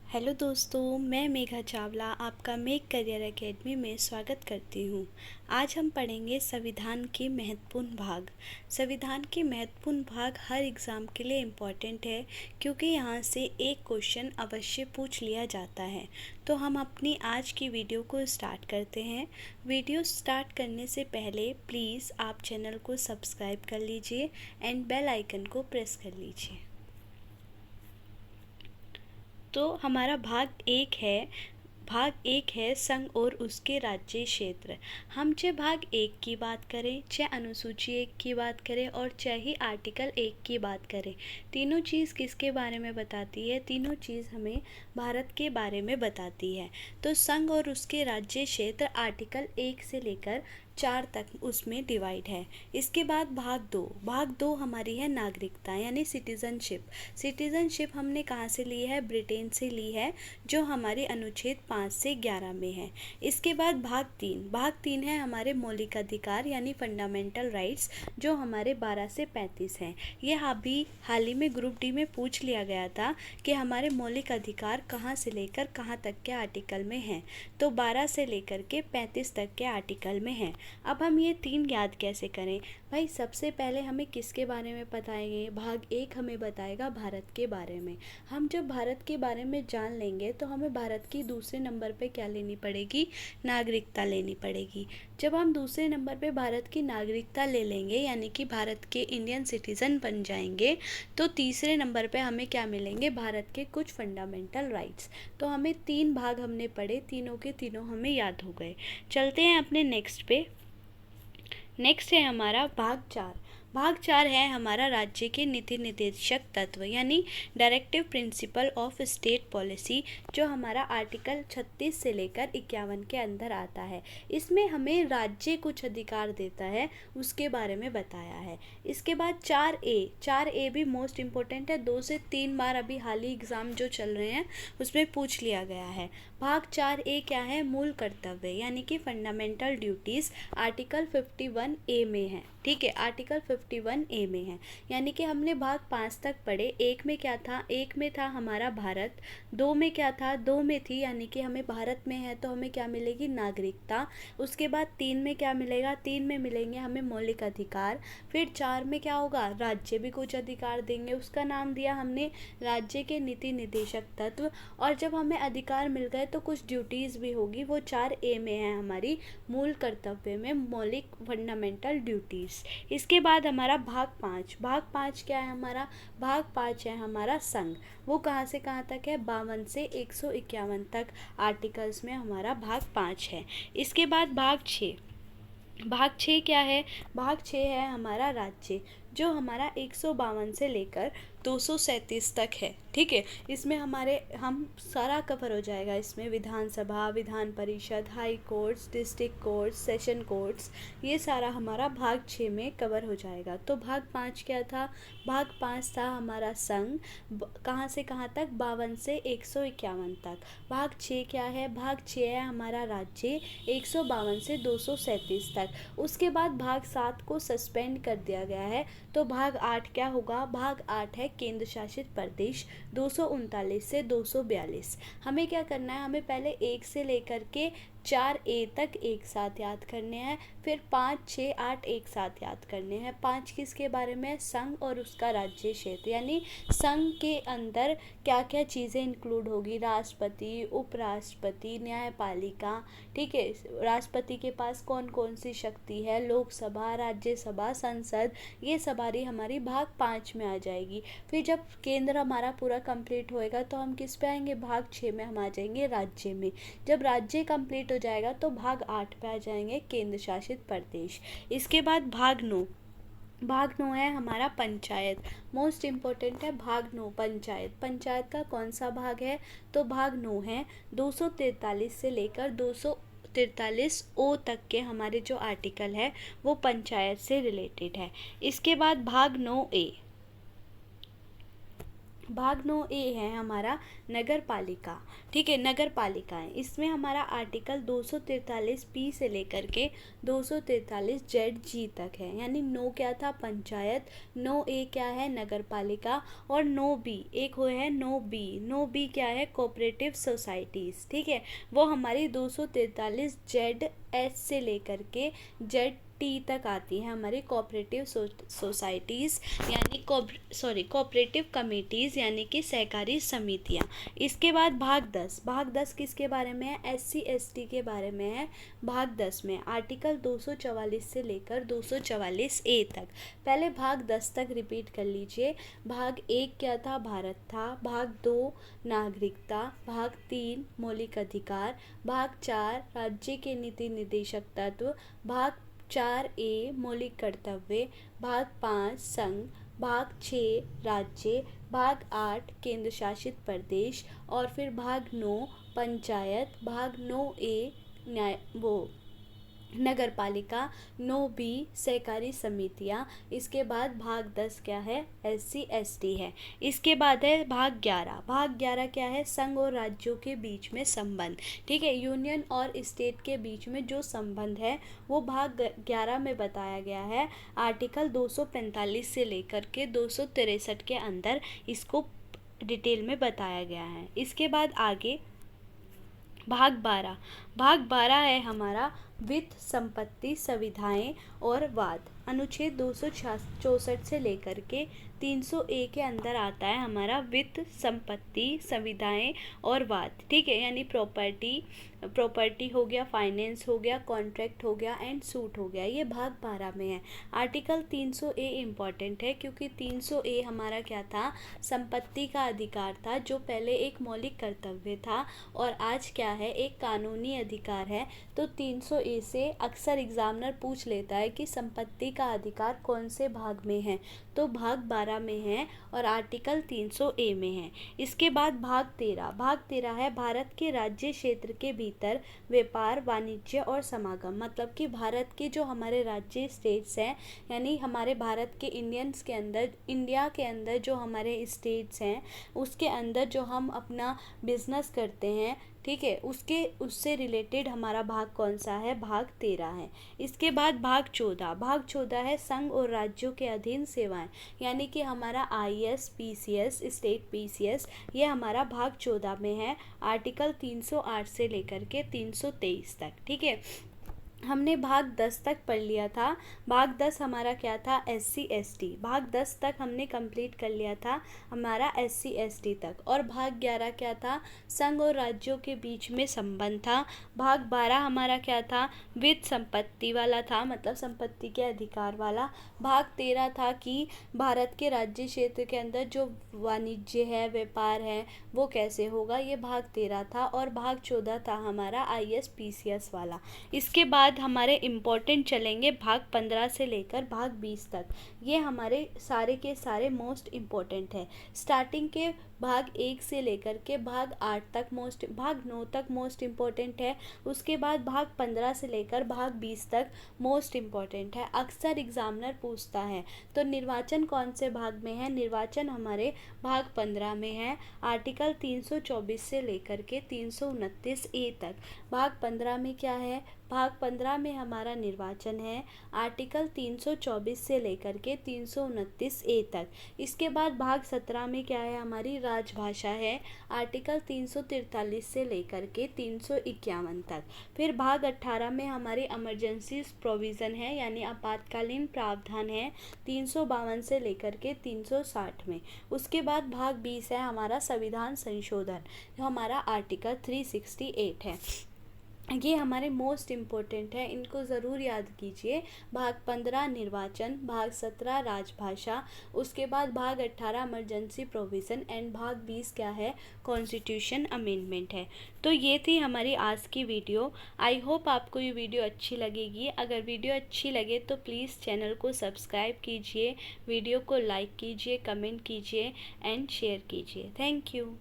Hello दोस्तों, मैं मेघा चावला आपका मेक करियर एकेडमी में स्वागत करती हूँ। आज हम पढ़ेंगे संविधान के महत्वपूर्ण भाग। संविधान के महत्वपूर्ण भाग हर एग्ज़ाम के लिए इम्पॉर्टेंट है क्योंकि यहाँ से एक क्वेश्चन अवश्य पूछ लिया जाता है। तो हम अपनी आज की वीडियो को स्टार्ट करते हैं। वीडियो स्टार्ट करने से पहले प्लीज़ आप चैनल को सब्सक्राइब कर लीजिए एंड बेल आइकन को प्रेस कर लीजिए। तो हमारा भाग एक है संघ और उसके राज्य क्षेत्र। हम चाहे भाग एक की बात करें, चाहे अनुसूची एक की बात करें और चाहे ही आर्टिकल एक की बात करें, तीनों चीज़ किसके बारे में बताती है? तीनों चीज़ हमें भारत के बारे में बताती है। तो संघ और उसके राज्य क्षेत्र आर्टिकल 1 से लेकर 4 तक उसमें डिवाइड है। इसके बाद भाग दो हमारी है नागरिकता यानी सिटीजनशिप हमने कहाँ से ली है? ब्रिटेन से ली है, जो हमारे अनुच्छेद 5 से 11 में है। इसके बाद भाग तीन है हमारे मौलिक अधिकार यानी फंडामेंटल राइट्स, जो हमारे 12 से 35 हैं। ये अभी हाल ही में ग्रुप डी में पूछ लिया गया था कि हमारे मौलिक अधिकार कहाँ से लेकर कहाँ तक के आर्टिकल में हैं। तो 12 से लेकर के 35 तक के आर्टिकल में हैं। अब हम ये 3 याद कैसे करें? भाई सबसे पहले हमें किसके बारे में बताएंगे? भाग 1 हमें बताएगा भारत के बारे में। हम जब भारत के बारे में जान लेंगे तो हमें भारत की दूसरे नंबर पे क्या लेनी पड़ेगी? नागरिकता लेनी पड़ेगी। जब हम दूसरे नंबर पे भारत की नागरिकता ले लेंगे यानी कि भारत के इंडियन सिटीज़न बन जाएंगे, तो तीसरे नंबर पे हमें क्या मिलेंगे? भारत के कुछ फंडामेंटल राइट्स। तो हमें 3 भाग हमने पढ़े, तीनों के तीनों हमें याद हो गए। चलते हैं अपने नेक्स्ट है हमारा भाग 4 है हमारा राज्य के नीति निर्देशक तत्व यानी directive principle of state policy, जो हमारा आर्टिकल 36 से लेकर 51 के अंदर आता है। इसमें हमें राज्य कुछ अधिकार देता है, उसके बारे में बताया है। इसके बाद 4A भी मोस्ट इम्पोर्टेंट है, 2 से 3 बार अभी हाल ही एग्ज़ाम जो चल रहे हैं उसमें पूछ लिया गया है। भाग 4A क्या है? मूल कर्तव्य यानी कि फंडामेंटल ड्यूटीज़ आर्टिकल 51A में है। ठीक है, आर्टिकल 51A में है। यानी कि हमने भाग 5 तक पढ़े। एक में क्या था? एक में था हमारा भारत। 2 में क्या था? 2 में थी यानी कि हमें भारत में है तो हमें क्या मिलेगी? नागरिकता। उसके बाद 3 में क्या मिलेगा? 3 में मिलेंगे हमें मौलिक अधिकार। फिर 4 में क्या होगा? राज्य भी कुछ अधिकार देंगे, उसका नाम दिया हमने राज्य के नीति निर्देशक तत्व। और जब हमें अधिकार मिल गए तो कुछ ड्यूटीज़ भी होगी, वो 4A में है हमारी मूल कर्तव्य में मौलिक फंडामेंटल ड्यूटीज़। इसके बाद हमारा भाग 5 क्या है हमारा? भाग 5 है हमारा संघ। वो कहाँ से कहाँ तक है? 52 से 151 तक आर्टिकल्स में हमारा भाग 5 है। इसके बाद भाग 6 क्या है? भाग 6 है हमारा राज्य, जो हमारा 152 से लेकर 237 तक है। ठीक है, इसमें हम सारा कवर हो जाएगा। इसमें विधानसभा, Vidhan Parishad, high courts, district courts, session courts, ये सारा हमारा भाग 6 में कवर हो जाएगा। तो भाग 5 क्या था? भाग 5 था हमारा संघ, कहाँ से कहाँ तक? 52 से 151 तक। भाग 6 क्या है? भाग 6 है हमारा राज्य, 152 से 237 तक। उसके बाद भाग 7 को सस्पेंड कर दिया गया है। तो भाग 8 क्या होगा? भाग 8 है केंद्र शासित प्रदेश, 239 से 242। हमें क्या करना है? हमें पहले 1 से लेकर के 4A तक एक साथ याद करने हैं, फिर 5, 6, 8 एक साथ याद करने हैं। 5 किसके बारे में? संघ और उसका राज्य क्षेत्र, यानी संघ के अंदर क्या क्या चीज़ें इंक्लूड होगी? राष्ट्रपति, उपराष्ट्रपति, न्यायपालिका। ठीक है, राष्ट्रपति के पास कौन कौन सी शक्ति है? लोकसभा, राज्यसभा, संसद, ये सवारी हमारी भाग 5 में आ जाएगी। फिर जब केंद्र हमारा पूरा कंप्लीट होएगा तो हम किस पे आएंगे? भाग 6 में हम आ जाएंगे राज्य में। जब राज्य कंप्लीट हो जाएगा तो भाग 8 पे आ जाएंगे केंद्र शासित प्रदेश। इसके बाद भाग 9 है हमारा पंचायत। मोस्ट इम्पोर्टेंट है भाग 9 पंचायत का कौन सा भाग है? तो भाग 9 है। 243 से लेकर 243 ओ तक के हमारे जो आर्टिकल है वो पंचायत से रिलेटेड है। इसके बाद भाग 9A भाग 9A है हमारा नगर पालिका। ठीक है, नगर पालिकाएँ, इसमें हमारा आर्टिकल 243 पी से लेकर के 243 ZG तक है। यानी 9 क्या था, पंचायत, 9A क्या है, नगर पालिका, और 9B एक हो है 9B क्या है, कोऑपरेटिव सोसाइटीज़। ठीक है, वो हमारी 243 ZS से लेकर के ZT तक आती है हमारी कोऑपरेटिव सोसाइटीज़, यानी कोऑपरेटिव कमेटीज़, यानी कि सहकारी समितियाँ। इसके बाद भाग 10 किसके बारे में है, SC ST के बारे में है। भाग 10 में आर्टिकल 244 से लेकर 244A तक। पहले भाग 10 तक रिपीट कर लीजिए। भाग 1 क्या था, भारत था। भाग 2 नागरिकता। भाग 3 मौलिक अधिकार। भाग 4 राज्य के नीति निर्देशक तत्व। भाग 4A मौलिक कर्तव्य। भाग 5 संघ। भाग 6 राज्य। भाग 8 केंद्र शासित प्रदेश, और फिर भाग 9 पंचायत। भाग 9A नगर पालिका, 9B सहकारी समितियाँ। इसके बाद भाग 10 क्या है, SC ST है। इसके बाद है भाग 11 क्या है, संघ और राज्यों के बीच में संबंध। ठीक है, यूनियन और स्टेट के बीच में जो संबंध है वो भाग 11 में बताया गया है। आर्टिकल 245 से लेकर के 263 के अंदर इसको डिटेल में बताया गया है। इसके बाद आगे भाग 12 है हमारा वित्त, संपत्ति, सुविधाएं और वाद। अनुच्छेद 264 से लेकर के 300A के अंदर आता है हमारा वित्त, संपत्ति, सुविधाएं और वाद। ठीक है, यानी प्रॉपर्टी हो गया, फाइनेंस हो गया, कॉन्ट्रैक्ट हो गया एंड सूट हो गया। ये भाग 12 में है। आर्टिकल 300A इम्पॉर्टेंट है, क्योंकि 300A हमारा क्या था, संपत्ति का अधिकार था, जो पहले एक मौलिक कर्तव्य था और आज क्या है, एक कानूनी अधिकार है। तो 300A से अक्सर एग्जामिनर पूछ लेता है कि संपत्ति का अधिकार कौन से भाग में है, तो भाग 12 में है और आर्टिकल 300A में है। इसके बाद भाग 13 है भारत के राज्य क्षेत्र के भीतर व्यापार, वाणिज्य और समागम। मतलब कि भारत के जो हमारे राज्य स्टेट्स हैं, यानी हमारे भारत के इंडिया के अंदर जो हमारे स्टेट्स हैं, उसके अंदर जो हम अपना बिजनेस करते हैं, ठीक है, उससे रिलेटेड हमारा भाग कौन सा है, भाग 13 है। इसके बाद भाग 14 है संघ और राज्यों के अधीन सेवाएं, यानी कि हमारा IAS PCS स्टेट PCS, ये हमारा भाग 14 में है। आर्टिकल 308 से लेकर के 323 तक। ठीक है, हमने भाग 10 तक पढ़ लिया था। भाग 10 हमारा क्या था, SC ST। भाग 10 तक हमने कंप्लीट कर लिया था हमारा SC ST तक। और भाग 11 क्या था, संघ और राज्यों के बीच में संबंध था। भाग 12 हमारा क्या था, वित्त, संपत्ति वाला था, मतलब संपत्ति के अधिकार वाला। भाग 13 था कि भारत के राज्य क्षेत्र के अंदर जो वाणिज्य है, व्यापार है, वो कैसे होगा, ये भाग 13 था। और भाग 14 था हमारा IAS PCS वाला। इसके बाद हमारे इम्पोर्टेंट चलेंगे भाग 15 से लेकर भाग 20 तक। ये हमारे सारे के सारे मोस्ट इम्पोर्टेंट है। स्टार्टिंग के भाग 1 से लेकर के भाग 8 तक भाग 9 तक मोस्ट इम्पोर्टेंट है। उसके बाद भाग 15 से लेकर भाग 20 तक मोस्ट इम्पोर्टेंट है। अक्सर एग्जामिनर पूछता है। तो निर्वाचन कौन से भाग में है, निर्वाचन हमारे भाग 15 में है। आर्टिकल 324 से लेकर के 329A तक। भाग 15 में क्या है, भाग 15 में हमारा निर्वाचन है। आर्टिकल 324 से लेकर के 329A तक। इसके बाद भाग 17 में क्या है, हमारी राजभाषा है। आर्टिकल 343 से लेकर के 351 तक। फिर भाग 18 में हमारी इमरजेंसी प्रोविज़न है, यानी आपातकालीन प्रावधान है, 352 से लेकर के 360 में। उसके बाद भाग 20 है हमारा संविधान संशोधन, जो हमारा आर्टिकल 368 है। ये हमारे मोस्ट इम्पोर्टेंट है, इनको ज़रूर याद कीजिए। भाग 15 निर्वाचन, भाग 17 राजभाषा, उसके बाद भाग 18 इमरजेंसी प्रोविज़न एंड भाग 20 क्या है, कॉन्स्टिट्यूशन अमेंडमेंट है। तो ये थी हमारी आज की वीडियो। आई होप आपको ये वीडियो अच्छी लगेगी। अगर वीडियो अच्छी लगे तो प्लीज़ चैनल को सब्सक्राइब कीजिए, वीडियो को लाइक कीजिए, कमेंट कीजिए एंड शेयर कीजिए। Thank you.